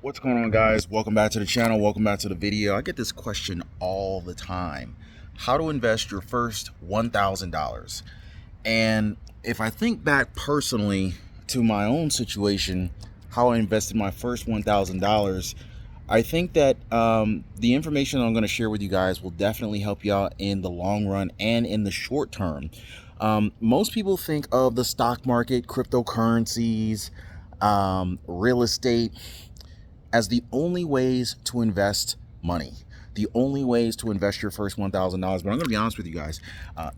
What's going on, guys? Welcome back to the channel. Welcome back to the video. I get this question all the time: how to invest your first $1,000. And if I think back personally to my own situation, how I invested my first $1,000, I think that the information I'm going to share with you guys will definitely help you out in the long run and in the short term. Most people think of the stock market, cryptocurrencies, real estate as the only ways to invest money, the only ways to invest your first $1,000. But I'm going to be honest with you guys,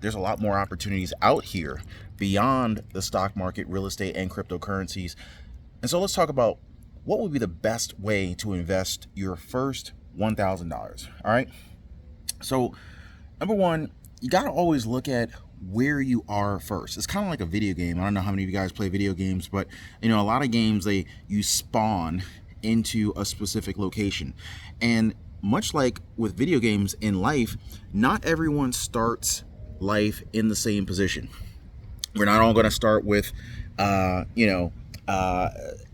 there's a lot more opportunities out here beyond the stock market, real estate, and cryptocurrencies. And so let's talk about what would be the best way to invest your first $1,000. All right. So number one, you got to always look at where you are first. It's kind of like a video game. I don't know how many of you guys play video games, but a lot of games, you spawn into a specific location. And much like with video games in life, not everyone starts life in the same position. We're not all going to start with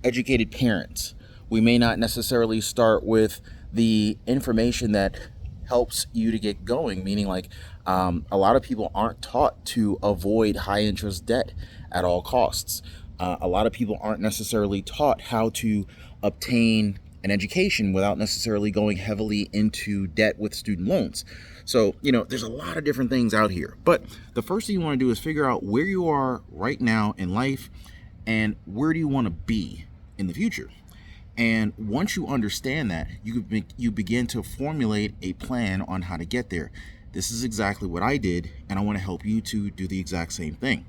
educated parents. We may not necessarily start with the information that helps you to get going, meaning a lot of people aren't taught to avoid high interest debt at all costs. A lot of people aren't necessarily taught how to obtain an education without necessarily going heavily into debt with student loans. So, there's a lot of different things out here. But the first thing you want to do is figure out where you are right now in life and where do you want to be in the future. And once you understand that, you begin to formulate a plan on how to get there. This is exactly what I did, and I want to help you to do the exact same thing.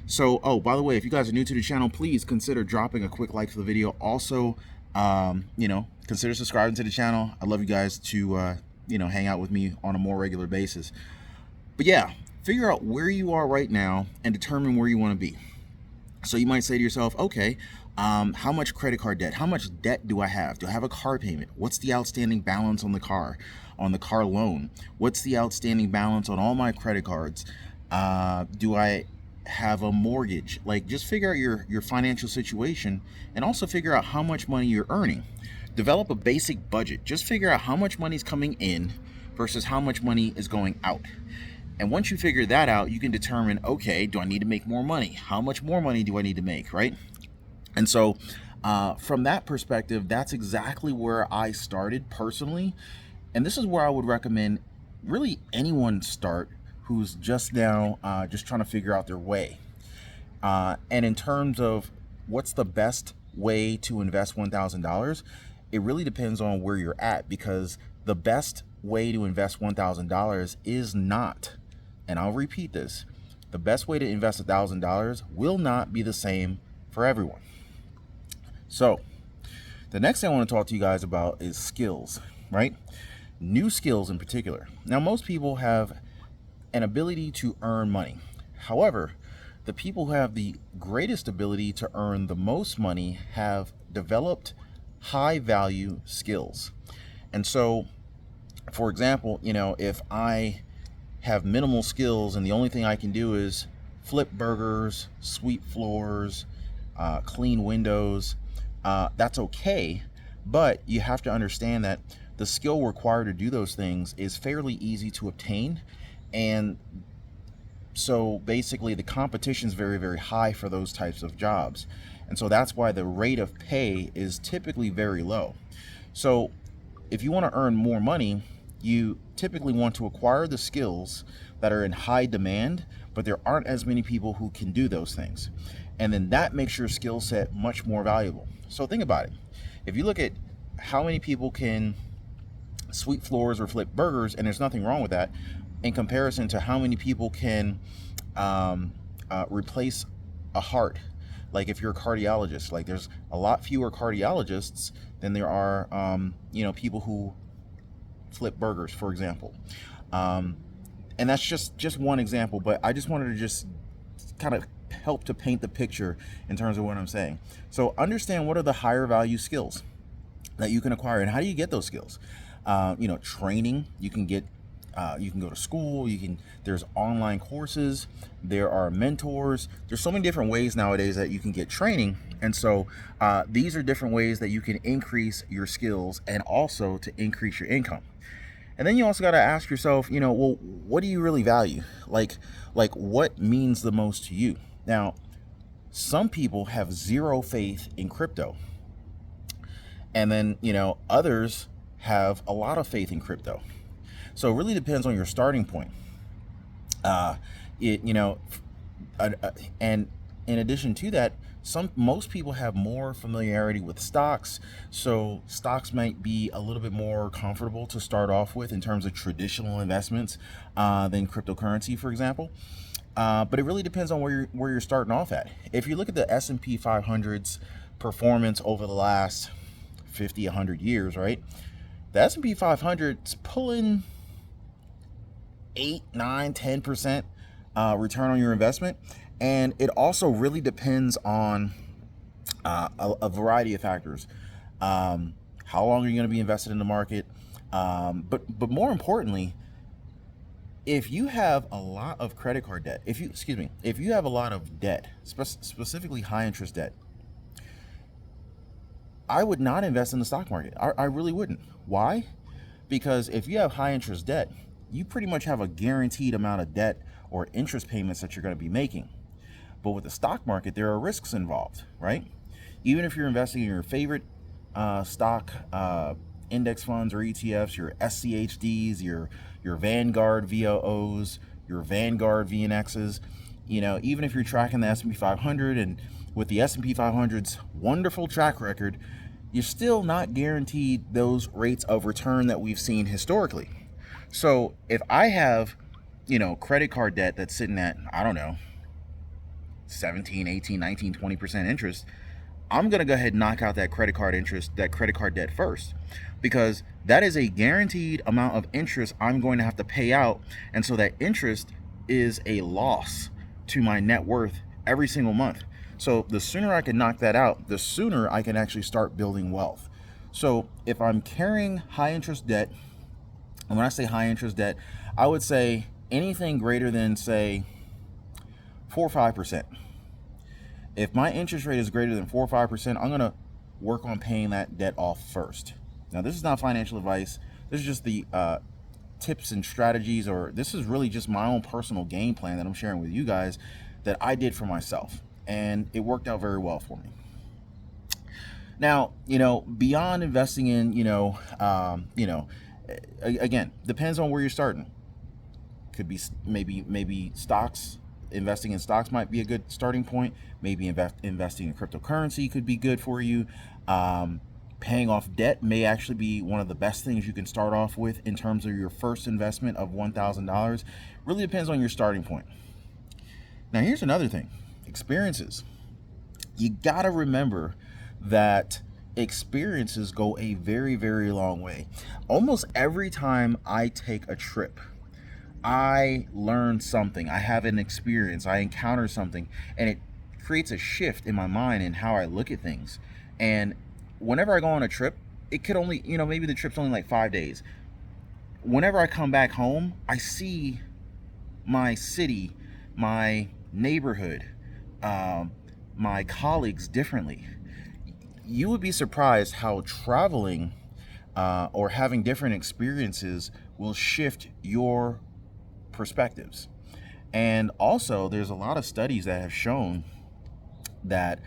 So, by the way, if you guys are new to the channel, please consider dropping a quick like for the video. Also, consider subscribing to the channel. I'd love you guys to, hang out with me on a more regular basis. But yeah, figure out where you are right now and determine where you want to be. So you might say to yourself, okay, how much credit card debt? How much debt do I have? Do I have a car payment? What's the outstanding balance on the car loan? What's the outstanding balance on all my credit cards? Do I have a mortgage? Just figure out your financial situation and also figure out how much money you're earning. Develop a basic budget. Just figure out how much money is coming in versus how much money is going out. And once you figure that out, you can determine, okay, do I need to make more money? How much more money do I need to make, right? And so from that perspective, that's exactly where I started personally. And this is where I would recommend really anyone start who's just now just trying to figure out their way. And in terms of what's the best way to invest $1,000, it really depends on where you're at, because the best way to invest $1,000 is not, and I'll repeat this, the best way to invest $1,000 will not be the same for everyone. So the next thing I want to talk to you guys about is skills, right? New skills in particular. Now, most people have an ability to earn money. However, the people who have the greatest ability to earn the most money have developed high value skills. And so, for example, if I have minimal skills and the only thing I can do is flip burgers, sweep floors, clean windows, that's okay. But you have to understand that the skill required to do those things is fairly easy to obtain. And so basically the competition is very, very high for those types of jobs. And so that's why the rate of pay is typically very low. So if you want to earn more money, you typically want to acquire the skills that are in high demand, but there aren't as many people who can do those things. And then that makes your skill set much more valuable. So think about it. If you look at how many people can sweep floors or flip burgers, and there's nothing wrong with that, in comparison to how many people can replace a heart. Like if you're a cardiologist, there's a lot fewer cardiologists than there are, people who flip burgers, for example. And that's just one example, but I just wanted to just kind of help to paint the picture in terms of what I'm saying. So understand what are the higher value skills that you can acquire, and how do you get those skills? Training. You can get You can go to school. There's online courses. There are mentors. There's so many different ways nowadays that you can get training. And so these are different ways that you can increase your skills and also to increase your income. And then you also got to ask yourself, well, what do you really value? Like what means the most to you? Now, some people have zero faith in crypto. And then, others have a lot of faith in crypto. So it really depends on your starting point. And in addition to that, most people have more familiarity with stocks, so stocks might be a little bit more comfortable to start off with in terms of traditional investments than cryptocurrency, for example. But it really depends on where you're starting off at. If you look at the S&P 500's performance over the last 50, 100 years, right? The S&P 500's pulling 8, 9, 10% return on your investment. And it also really depends on a variety of factors. How long are you going to be invested in the market? But more importantly, if you have a lot of credit card debt, if you have a lot of debt, specifically high interest debt, I would not invest in the stock market. I really wouldn't. Why? Because if you have high interest debt, you pretty much have a guaranteed amount of debt or interest payments that you're going to be making. But with the stock market, there are risks involved, right? Even if you're investing in your favorite stock index funds or ETFs, your SCHDs, your Vanguard VOOs, your Vanguard VNXs, even if you're tracking the S&P 500, and with the S&P 500's wonderful track record, you're still not guaranteed those rates of return that we've seen historically. So if I have, credit card debt that's sitting at, 17, 18, 19, 20% interest, I'm going to go ahead and knock out that credit card debt first, because that is a guaranteed amount of interest I'm going to have to pay out. And so that interest is a loss to my net worth every single month. So the sooner I can knock that out, the sooner I can actually start building wealth. So if I'm carrying high interest debt, and when I say high interest debt, I would say anything greater than, say, 4 or 5%. If my interest rate is greater than 4 or 5%, I'm going to work on paying that debt off first. Now, this is not financial advice. This is just the tips and strategies, or this is really just my own personal game plan that I'm sharing with you guys that I did for myself. And it worked out very well for me. Now, beyond investing in, again, depends on where you're starting. Could be maybe stocks. Investing in stocks might be a good starting point. Maybe investing in cryptocurrency could be good for you. Paying off debt may actually be one of the best things you can start off with in terms of your first investment of $1,000. Really depends on your starting point. Now, here's another thing. Experiences. You got to remember that experiences go a very, very long way. Almost every time I take a trip, I learn something. I have an experience. I encounter something, and it creates a shift in my mind and how I look at things. And whenever I go on a trip, it could only, maybe the trip's only like 5 days. Whenever I come back home, I see my city, my neighborhood, my colleagues differently. You would be surprised how traveling or having different experiences will shift your perspectives. And also, there's a lot of studies that have shown that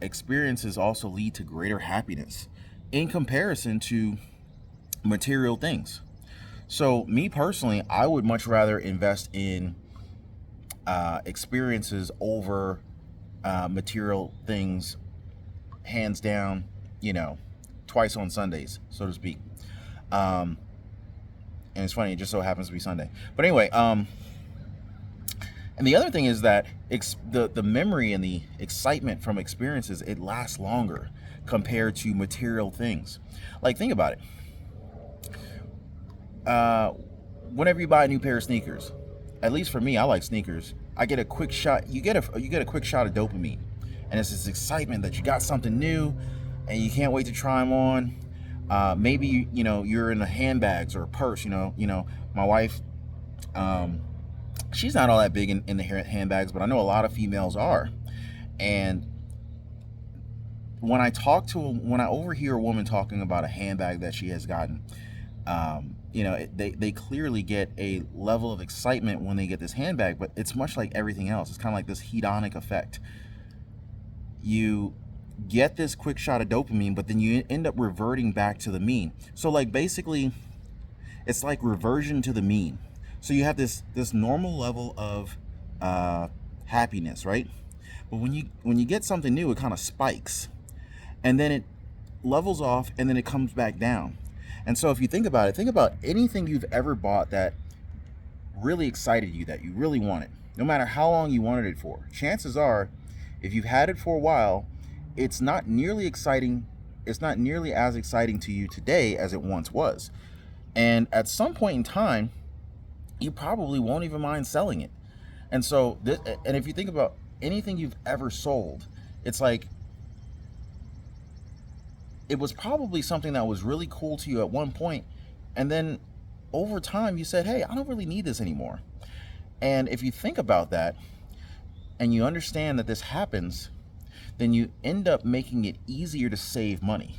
experiences also lead to greater happiness in comparison to material things. So me personally, I would much rather invest in experiences over material things, hands down, twice on Sundays, so to speak. And it's funny, it just so happens to be Sunday. But anyway, and the other thing is that the memory and the excitement from experiences, it lasts longer compared to material things. Like, think about it. Whenever you buy a new pair of sneakers, at least for me, I like sneakers. I get a quick shot. You get a quick shot of dopamine, and it's this excitement that you got something new, and you can't wait to try them on. Maybe you're in the handbags or a purse. My wife, um, she's not all that big in the handbags, but I know a lot of females are. And when I overhear a woman talking about a handbag that she has gotten, they clearly get a level of excitement when they get this handbag, but it's much like everything else. It's kind of like this hedonic effect. You get this quick shot of dopamine, but then you end up reverting back to the mean. So like basically, it's like reversion to the mean. So you have this normal level of happiness, right? But when you get something new, it kind of spikes, and then it levels off, and then it comes back down. And so if you think about it, think about anything you've ever bought that really excited you, that you really wanted, no matter how long you wanted it for. Chances are, if you've had it for a while, it's not nearly exciting. It's not nearly as exciting to you today as it once was. And at some point in time, you probably won't even mind selling it. And so, and if you think about anything you've ever sold, it's like it was probably something that was really cool to you at one point, and then over time you said, hey, I don't really need this anymore. And if you think about that and you understand that this happens, then you end up making it easier to save money.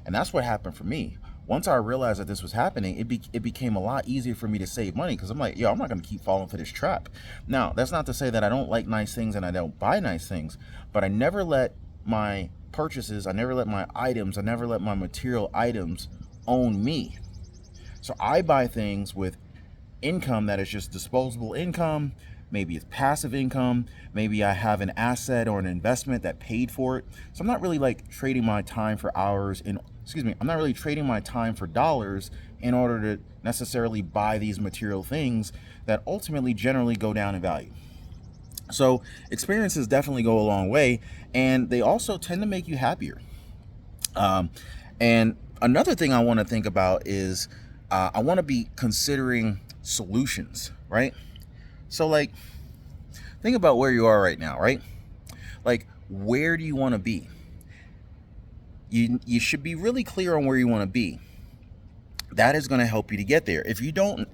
And that's what happened for me. Once I realized that this was happening, it became a lot easier for me to save money, because I'm like, I'm not going to keep falling for this trap. Now, that's not to say that I don't like nice things and I don't buy nice things, but I never let my purchases, I never let my items, I never let my material items own me. So I buy things with income that is just disposable income. Maybe it's passive income. Maybe I have an asset or an investment that paid for it. So I'm not really like trading my time for hours I'm not really trading my time for dollars in order to necessarily buy these material things that ultimately generally go down in value. So experiences definitely go a long way, and they also tend to make you happier. And another thing I want to think about is I want to be considering solutions, right? So like, think about where you are right now, right? Like, where do you want to be? You should be really clear on where you want to be. That is going to help you to get there. If you don't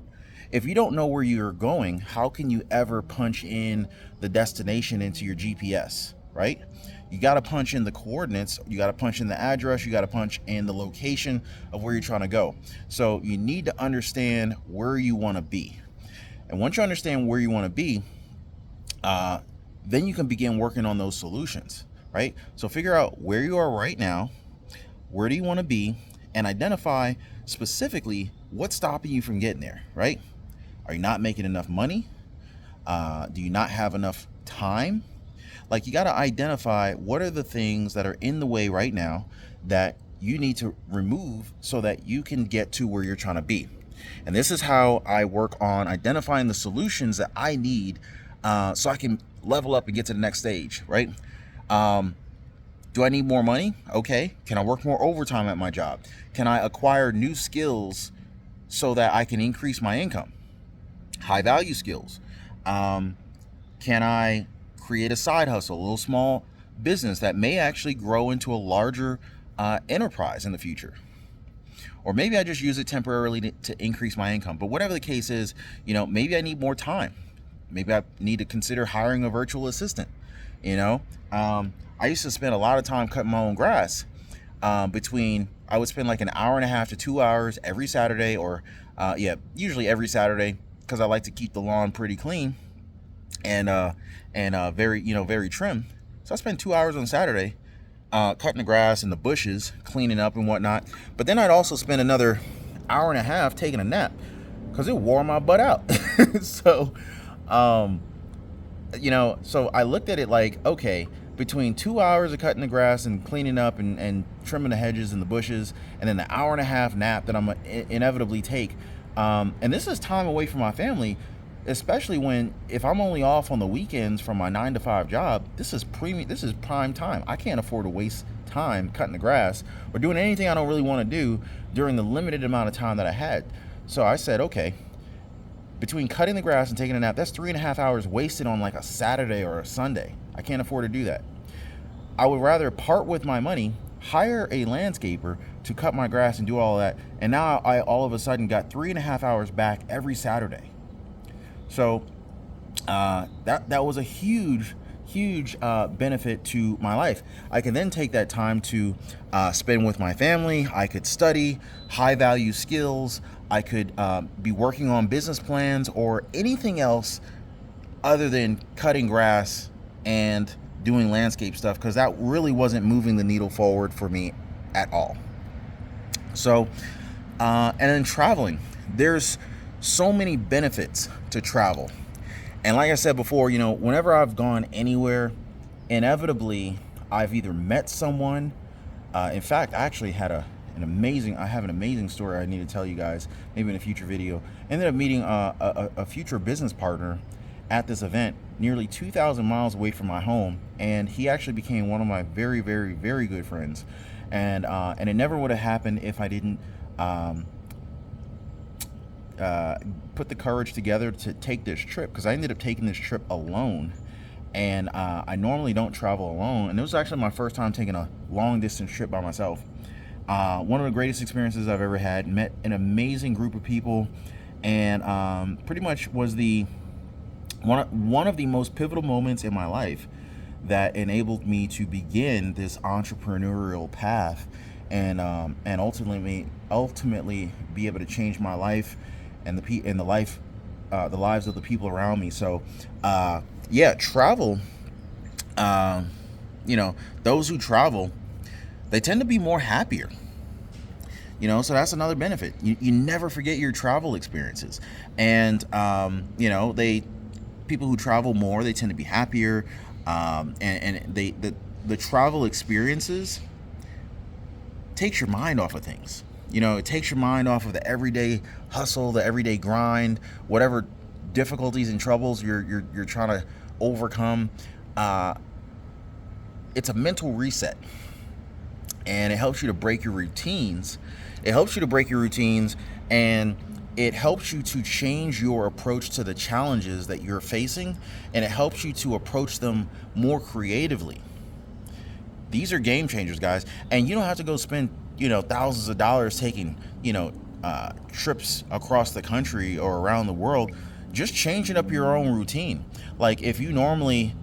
know where you're going, how can you ever punch in the destination into your GPS, right? You got to punch in the coordinates, you got to punch in the address, you got to punch in the location of where you're trying to go. So you need to understand where you want to be. And once you understand where you want to be, then you can begin working on those solutions, right? So figure out where you are right now, where do you want to be, and identify specifically what's stopping you from getting there, right? Are you not making enough money? Do you not have enough time? Like, you got to identify what are the things that are in the way right now that you need to remove so that you can get to where you're trying to be. And this is how I work on identifying the solutions that I need so I can level up and get to the next stage, right? Do I need more money? Okay. Can I work more overtime at my job? Can I acquire new skills so that I can increase my income? High value skills. Can I create a side hustle, a little small business that may actually grow into a larger enterprise in the future? Or maybe I just use it temporarily to increase my income. But whatever the case is, maybe I need more time. Maybe I need to consider hiring a virtual assistant. I used to spend a lot of time cutting my own grass. I would spend like an hour and a half to 2 hours every Saturday, or usually every Saturday, because I like to keep the lawn pretty clean and very trim. So I spend 2 hours on Saturday cutting the grass and the bushes, cleaning up and whatnot. But then I'd also spend another hour and a half taking a nap because it wore my butt out. So I looked at it like, okay, between 2 hours of cutting the grass and cleaning up and trimming the hedges and the bushes, and then the hour and a half nap that I'm going to inevitably take, and this is time away from my family, especially if I'm only off on the weekends from my 9-to-5 job. This is prime time. I can't afford to waste time cutting the grass or doing anything I don't really want to do during the limited amount of time that I had. So I said, okay, between cutting the grass and taking a nap, that's 3.5 hours wasted on like a Saturday or a Sunday. I can't afford to do that. I would rather part with my money hire a landscaper to cut my grass and do all that. And now I all of a sudden got 3.5 hours back every Saturday. So that was a huge benefit to my life. I can then take that time to spend with my family. I could study high value skills. I could be working on business plans or anything else other than cutting grass and doing landscape stuff, because that really wasn't moving the needle forward for me at all. So and then traveling, there's so many benefits to travel. And like I said before, whenever I've gone anywhere, inevitably I've either met someone. In fact, I actually had an amazing story I need to tell you guys, maybe in a future video. Ended up meeting a future business partner at this event, nearly 2,000 miles away from my home, and he actually became one of my very, very, very good friends. And it never would have happened if I didn't put the courage together to take this trip, because I ended up taking this trip alone. And I normally don't travel alone, and it was actually my first time taking a long distance trip by myself. One of the greatest experiences I've ever had. Met an amazing group of people, and pretty much was one of the most pivotal moments in my life that enabled me to begin this entrepreneurial path, and ultimately be able to change my life and the lives of the people around me. So travel, those who travel, they tend to be more happier. So that's another benefit. You never forget your travel experiences. And people who travel more, they tend to be happier. And the travel experiences takes your mind off of things. It takes your mind off of the everyday hustle, the everyday grind, whatever difficulties and troubles you're trying to overcome. It's a mental reset, and it helps you to break your routines. And it helps you to change your approach to the challenges that you're facing, and it helps you to approach them more creatively. These are game changers, guys. And you don't have to go spend, thousands of dollars taking, trips across the country or around the world. Just changing up your own routine. Like if you normally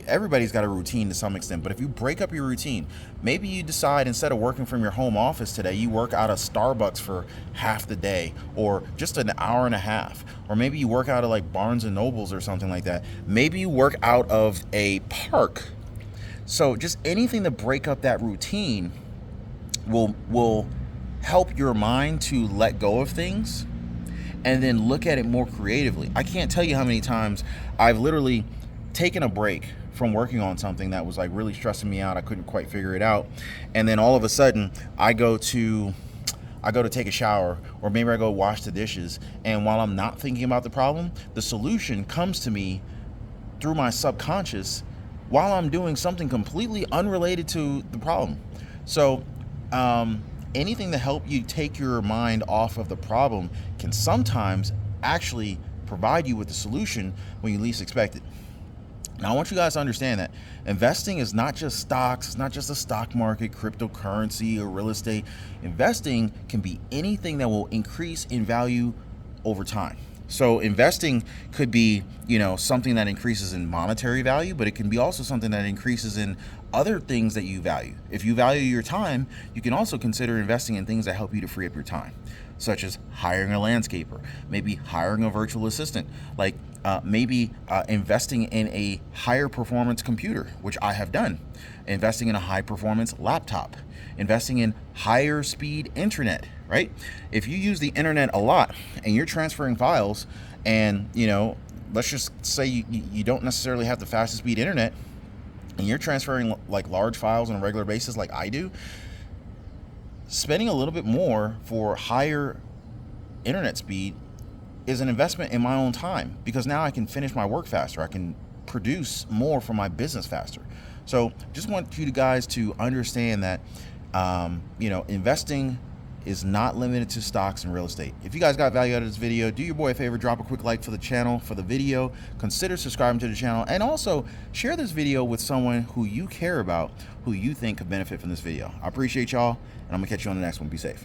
everybody's got a routine to some extent, but if you break up your routine, maybe you decide instead of working from your home office today, you work out of Starbucks for half the day, or just an hour and a half, or maybe you work out of like Barnes and Nobles or something like that. Maybe you work out of a park. So just anything to break up that routine will help your mind to let go of things and then look at it more creatively. I can't tell you how many times I've literally taken a break from working on something that was like really stressing me out. I couldn't quite figure it out. And then all of a sudden I go to take a shower, or maybe I go wash the dishes. And while I'm not thinking about the problem, the solution comes to me through my subconscious while I'm doing something completely unrelated to the problem. So, anything to help you take your mind off of the problem can sometimes actually provide you with the solution when you least expect it. Now, I want you guys to understand that investing is not just stocks, it's not just the stock market, cryptocurrency, or real estate. Investing can be anything that will increase in value over time. So investing could be, something that increases in monetary value, but it can be also something that increases in other things that you value. If you value your time, you can also consider investing in things that help you to free up your time, such as hiring a landscaper, maybe hiring a virtual assistant, like maybe investing in a higher performance computer, which I have done, investing in a high performance laptop, investing in higher speed internet, right? If you use the internet a lot and you're transferring files, and let's just say you don't necessarily have the fastest speed internet, and you're transferring like large files on a regular basis like I do, spending a little bit more for higher internet speed is an investment in my own time, because now I can finish my work faster. I can produce more for my business faster. So just want you guys to understand that, investing is not limited to stocks and real estate. If you guys got value out of this video, do your boy a favor, drop a quick like for the channel, for the video, consider subscribing to the channel, and also share this video with someone who you care about, who you think could benefit from this video. I appreciate y'all, and I'm gonna catch you on the next one. Be safe.